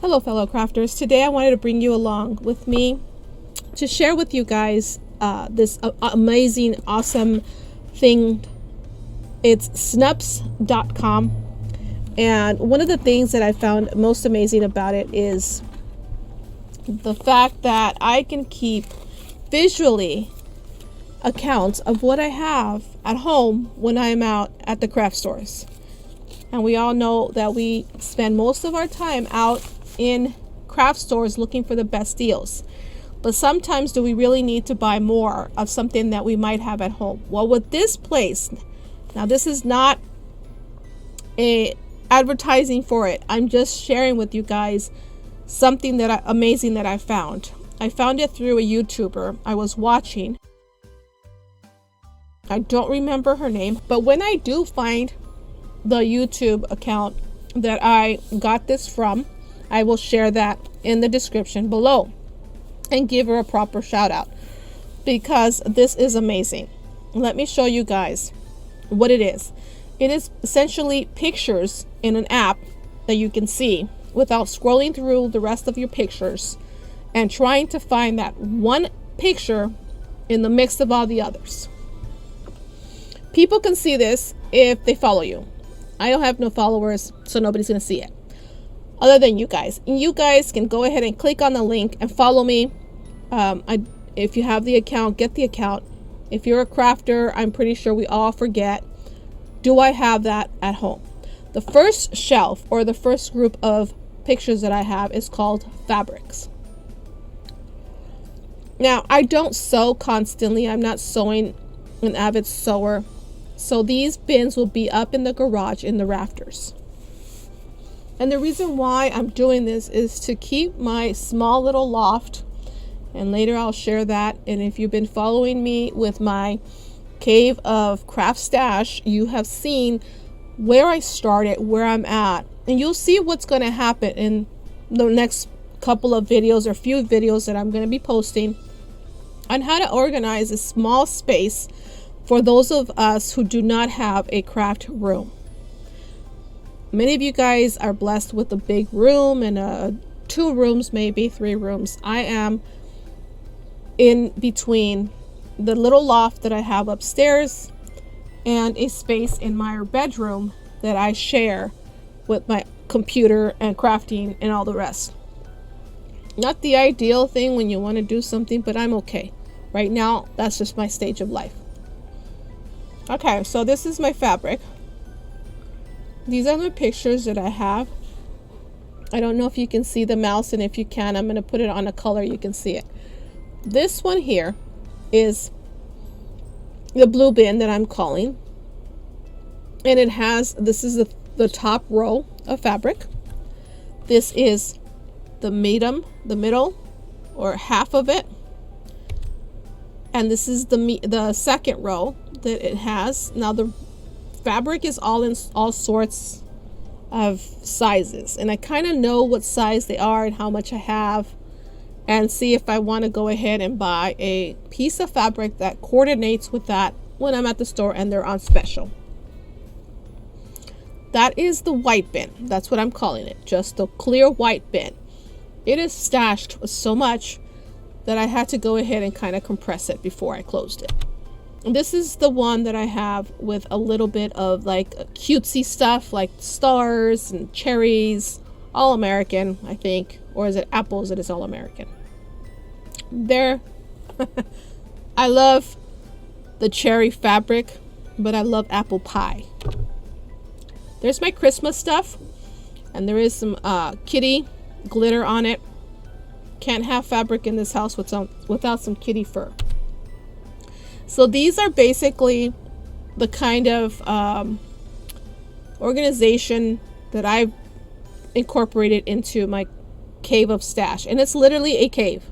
Hello fellow crafters. Today I wanted to bring you along with me to share with you guys this amazing, awesome thing. It's Snupps.com, and one of the things that I found most amazing about it is the fact that I can keep visually accounts of what I have at home when I'm out at the craft stores. And we all know that we spend most of our time out in craft stores looking for the best deals. But sometimes do we really need to buy more of something that we might have at home? Well, with this place, now this is not a advertising for it. I'm just sharing with you guys something that amazing that I found. I found it through a YouTuber I was watching. I don't remember her name, but when I do find the YouTube account that I got this from, I will share that in the description below and give her a proper shout out because this is amazing. Let me show you guys what it is. It is essentially pictures in an app that you can see without scrolling through the rest of your pictures and trying to find that one picture in the mix of all the others. People can see this if they follow you. I don't have no followers, so nobody's gonna see it other than you guys. And you guys can go ahead and click on the link and follow me. If you have the account, get the account. If you're a crafter, I'm pretty sure we all forget, do I have that at home? The first shelf or the first group of pictures that I have is called fabrics. Now, I don't sew constantly. I'm not sewing an avid sewer. So these bins will be up in the garage in the rafters. And the reason why I'm doing this is to keep my small little loft, and later I'll share that. And if you've been following me with my cave of craft stash, you have seen where I started, where I'm at, and you'll see what's going to happen in the next couple of videos or few videos that I'm going to be posting on how to organize a small space for those of us who do not have a craft room. Many of you guys are blessed with a big room and 2 rooms, maybe 3 rooms. I am in between the little loft that I have upstairs and a space in my bedroom that I share with my computer and crafting and all the rest. Not the ideal thing when you want to do something, but I'm okay. Right now, that's just my stage of life. Okay, so this is my fabric. These are the pictures that I have. I don't know if you can see the mouse, and if you can, I'm going to put it on a color you can see it. This one here is the blue bin that I'm calling. And it has, this is the top row of fabric. This is the middle, or half of it. And this is the second row that it has. Now the fabric is all in all sorts of sizes, and I kind of know what size they are and how much I have, and see if I want to go ahead and buy a piece of fabric that coordinates with that when I'm at the store and they're on special. That is the white bin. That's what I'm calling it, just the clear white bin. It is stashed so much that I had to go ahead and kind of compress it before I closed it. This is the one that I have with a little bit of like cutesy stuff like stars and cherries, all American, I think, or is it apples that is all American? There, I love the cherry fabric, but I love apple pie. There's my Christmas stuff, and there is some kitty glitter on it. Can't have fabric in this house without some kitty fur. So these are basically the kind of organization that I've incorporated into my cave of stash. And it's literally a cave.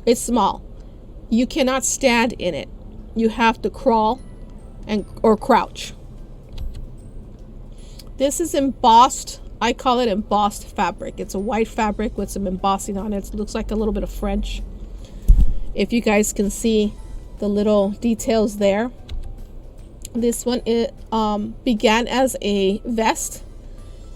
It's small. You cannot stand in it. You have to crawl or crouch. This is embossed. I call it embossed fabric. It's a white fabric with some embossing on it. It looks like a little bit of French. If you guys can see the little details there. This one began as a vest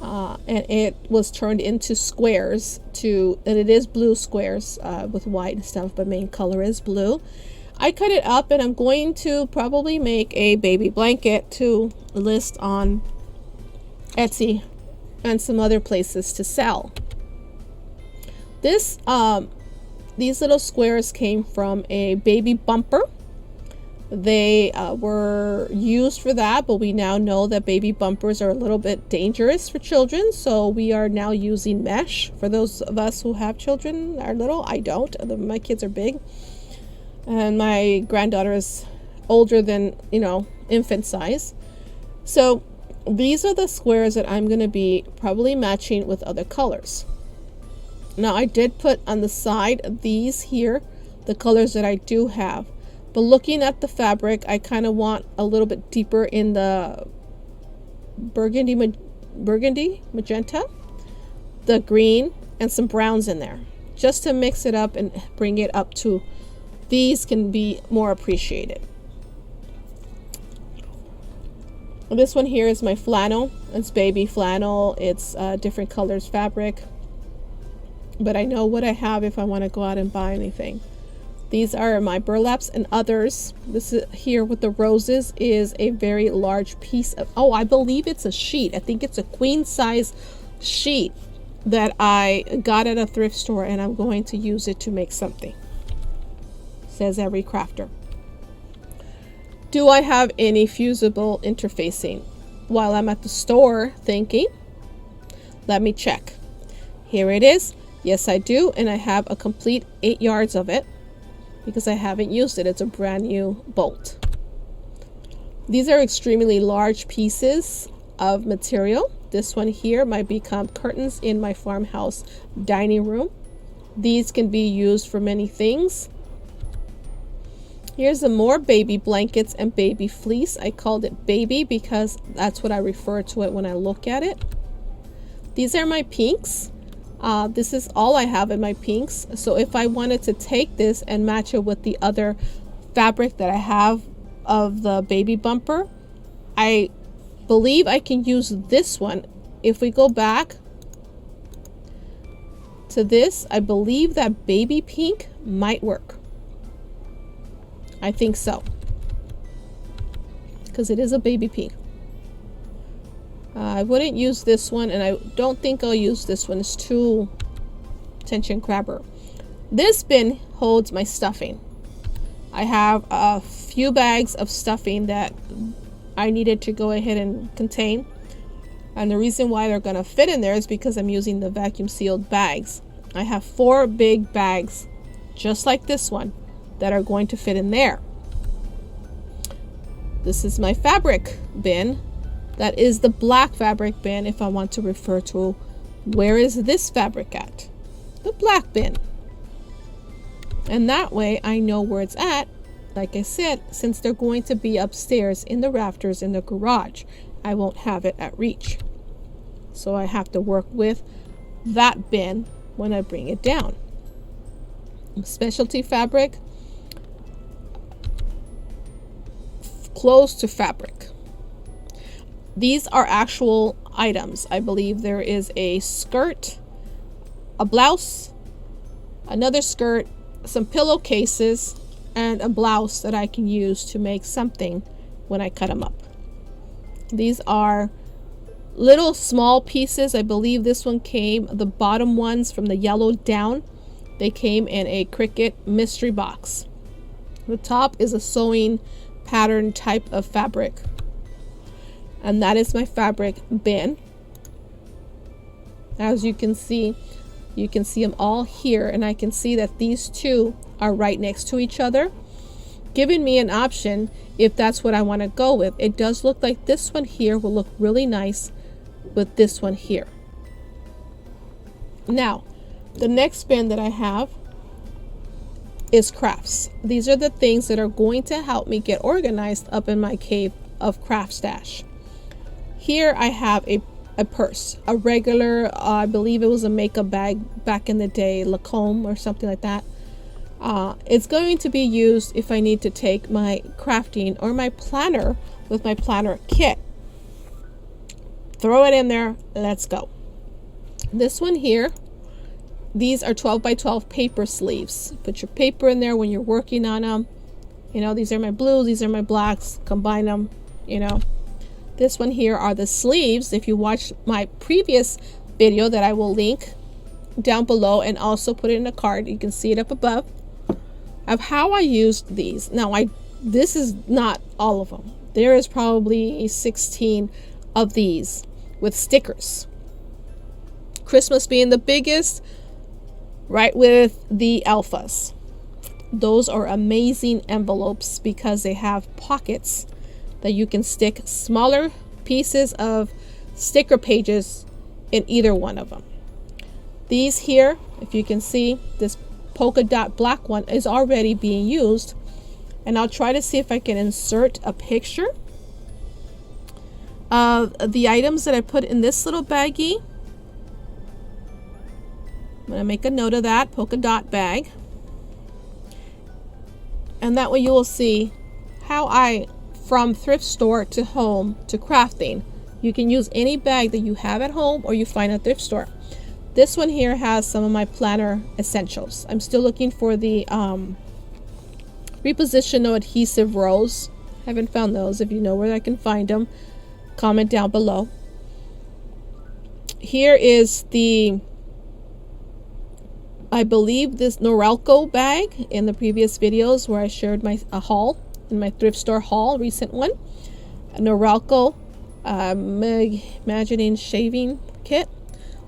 and it was turned into squares and it is blue squares with white and stuff, but main color is blue. I cut it up and I'm going to probably make a baby blanket to list on Etsy and some other places to sell. These little squares came from a baby bumper. They were used for that, but we now know that baby bumpers are a little bit dangerous for children, so we are now using mesh. For those of us who have children are little, I don't. My kids are big, and my granddaughter is older than, infant size. So these are the squares that I'm going to be probably matching with other colors. Now, I did put on the side of these here the colors that I do have. But looking at the fabric, I kind of want a little bit deeper in the burgundy, magenta, the green, and some browns in there, just to mix it up and bring it up to these can be more appreciated. This one here is my flannel. It's baby flannel. It's different colors fabric. But I know what I have if I want to go out and buy anything. These are my burlaps and others. This is here with the roses is a very large piece of, I believe it's a sheet. I think it's a queen size sheet that I got at a thrift store, and I'm going to use it to make something. Says every crafter. Do I have any fusible interfacing? While I'm at the store thinking, let me check. Here it is. Yes, I do, and I have a complete 8 yards of it, because I haven't used it. It's a brand new bolt. These are extremely large pieces of material. This one here might become curtains in my farmhouse dining room. These can be used for many things. Here's some more baby blankets and baby fleece. I called it baby because that's what I refer to it when I look at it. These are my pinks. This is all I have in my pinks. So if I wanted to take this and match it with the other fabric that I have of the baby bumper, I believe I can use this one. If we go back to this, I believe that baby pink might work. I think so, because it is a baby pink. I wouldn't use this one, and I don't think I'll use this one. It's too attention grabber. This bin holds my stuffing. I have a few bags of stuffing that I needed to go ahead and contain. And the reason why they're going to fit in there is because I'm using the vacuum sealed bags. I have 4 big bags, just like this one, that are going to fit in there. This is my fabric bin. That is the black fabric bin if I want to refer to where is this fabric at. The black bin. And that way I know where it's at. Like I said, since they're going to be upstairs in the rafters in the garage, I won't have it at reach. So I have to work with that bin when I bring it down. Specialty fabric, clothes to fabric. These are actual items. I believe there is a skirt, a blouse, another skirt, some pillowcases, and a blouse that I can use to make something when I cut them up. These are little small pieces. I believe this one came, the bottom ones from the yellow down, they came in a Cricut mystery box. The top is a sewing pattern type of fabric. And that is my fabric bin. As you can see them all here, and I can see that these two are right next to each other, giving me an option if that's what I want to go with. It does look like this one here will look really nice with this one here. Now, the next bin that I have is crafts. These are the things that are going to help me get organized up in my cave of craft stash. Here I have a purse, a regular, I believe it was a makeup bag back in the day, Lacombe or something like that. It's going to be used if I need to take my crafting or my planner with my planner kit. throw it in there, let's go. This one here, these are 12 by 12 paper sleeves. Put your paper in there when you're working on them. You know, these are my blues, these are my blacks, combine them, you know. This one here are the sleeves. If you watched my previous video that I will link down below and also put it in a card, you can see it up above, of how I used these. Now, this is not all of them. There is probably 16 of these with stickers. Christmas being the biggest, right with the alphas. Those are amazing envelopes because they have pockets that you can stick smaller pieces of sticker pages in either one of them. These here, if you can see, this polka dot black one is already being used, and I'll try to see if I can insert a picture of the items that I put in this little baggie. I'm going to make a note of that polka dot bag, and that way you will see how I, from thrift store to home to crafting, you can use any bag that you have at home or you find at thrift store. This one here has some of my planner essentials. I'm still looking for the reposition no adhesive rows. Haven't found those. If you know where I can find them, comment down below. Here is the, I believe, this Norelco bag in the previous videos where I shared my haul, in my thrift store haul, recent one. A Norelco imagining shaving kit.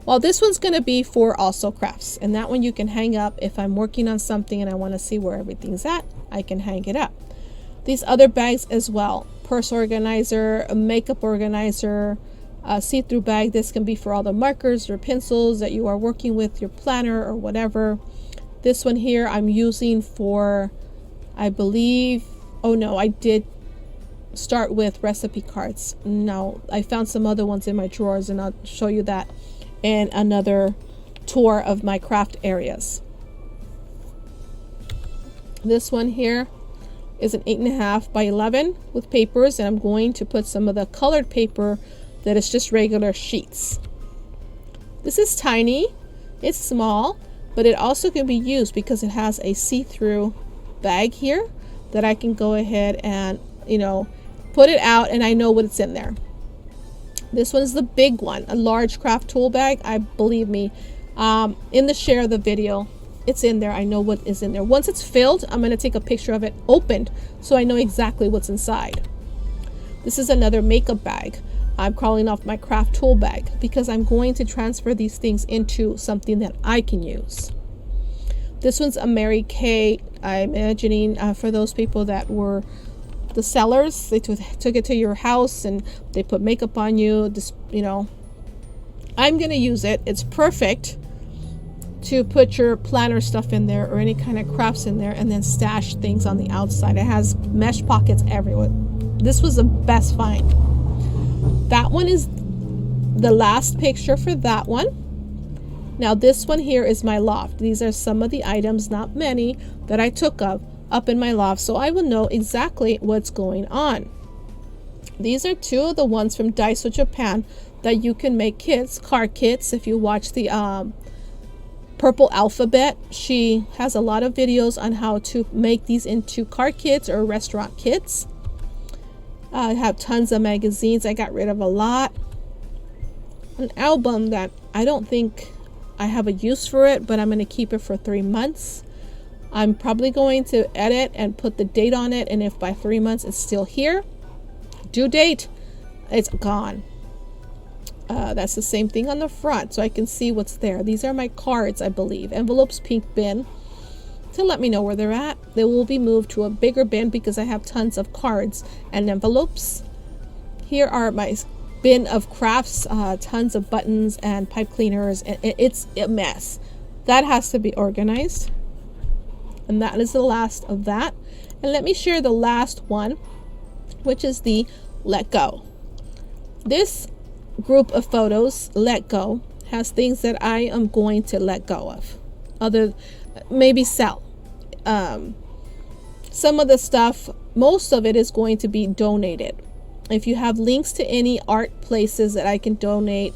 Well, this one's going to be for also crafts, and that one you can hang up. If I'm working on something and I want to see where everything's at, I can hang it up. These other bags as well, purse organizer, a makeup organizer, a see-through bag. This can be for all the markers or pencils that you are working with, your planner or whatever. This one here I'm using for, I believe, oh no, I did start with recipe cards. No, I found some other ones in my drawers, and I'll show you that in another tour of my craft areas. This one here is an 8.5 by 11 with papers, and I'm going to put some of the colored paper that is just regular sheets. This is tiny, it's small, but it also can be used because it has a see-through bag here that I can go ahead and, you know, put it out and I know what's in there. This one's the big one, a large craft tool bag. I believe me, in the share of the video, it's in there. I know what is in there. Once it's filled, I'm going to take a picture of it opened so I know exactly what's inside. This is another makeup bag. I'm crawling off my craft tool bag because I'm going to transfer these things into something that I can use. This one's a Mary Kay. I'm imagining for those people that were the sellers, they took it to your house and they put makeup on you. This, you know, I'm going to use it. It's perfect to put your planner stuff in there or any kind of crafts in there and then stash things on the outside. It has mesh pockets everywhere. This was the best find. That one is the last picture for that one. Now this one here is my loft. These are some of the items, not many, that I took up in my loft, so I will know exactly what's going on. These are two of the ones from Daiso Japan that you can make kits, card kits. If you watch the Purple Alphabet, she has a lot of videos on how to make these into card kits or restaurant kits. I have tons of magazines. I got rid of a lot. An album that I don't think I have a use for it, but I'm going to keep it for 3 months. I'm probably going to edit and put the date on it, and if by 3 months it's still here, due date, it's gone. That's the same thing on the front, so I can see what's there. These are my cards, I believe. Envelopes, pink bin, to let me know where they're at. They will be moved to a bigger bin because I have tons of cards and envelopes. Here are my bin of crafts, tons of buttons and pipe cleaners, and it's a mess. That has to be organized. And that is the last of that. And let me share the last one, which is the Let Go. This group of photos, Let Go, has things that I am going to let go of. Maybe sell. Some of the stuff, most of it is going to be donated. If you have links to any art places that I can donate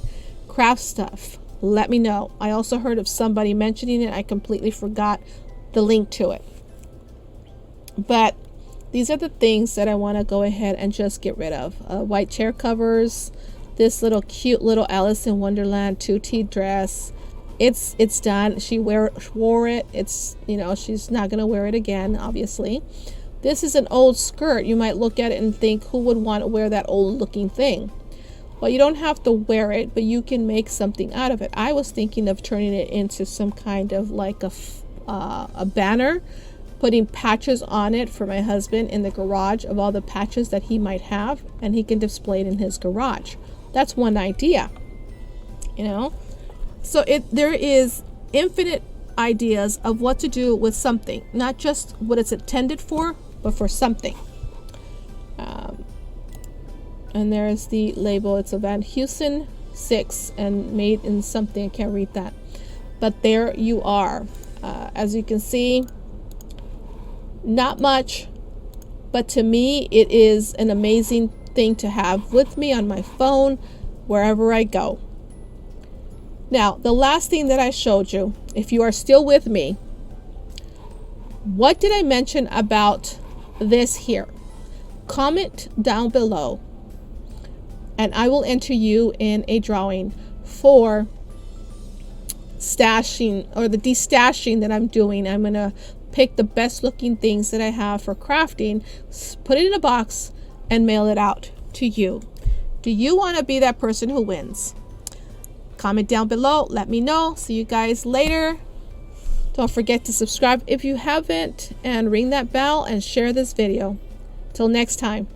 craft stuff, let me know. I also heard of somebody mentioning it. I completely forgot the link to it. But these are the things that I want to go ahead and just get rid of. White chair covers, this little cute little Alice in Wonderland 2T dress. It's done. She wore it. It's, you know, she's not going to wear it again, obviously. This is an old skirt. You might look at it and think, who would want to wear that old looking thing? Well, you don't have to wear it, but you can make something out of it. I was thinking of turning it into some kind of like a banner, putting patches on it for my husband in the garage of all the patches that he might have, and he can display it in his garage. That's one idea, you know. So there is infinite ideas of what to do with something, not just what it's intended for, but for something. And there's the label. It's a Van Heusen 6 and made in something. I can't read that, but there you are. As you can see, not much, but to me it is an amazing thing to have with me on my phone wherever I go. Now, the last thing that I showed you, if you are still with me, what did I mention about this here? Comment down below and I will enter you in a drawing for stashing, or the destashing that I'm doing. I'm going to pick the best looking things that I have for crafting, put it in a box and mail it out to you. Do you want to be that person who wins? Comment down below, let me know. See you guys later. Don't forget to subscribe if you haven't, and ring that bell and share this video. Till next time.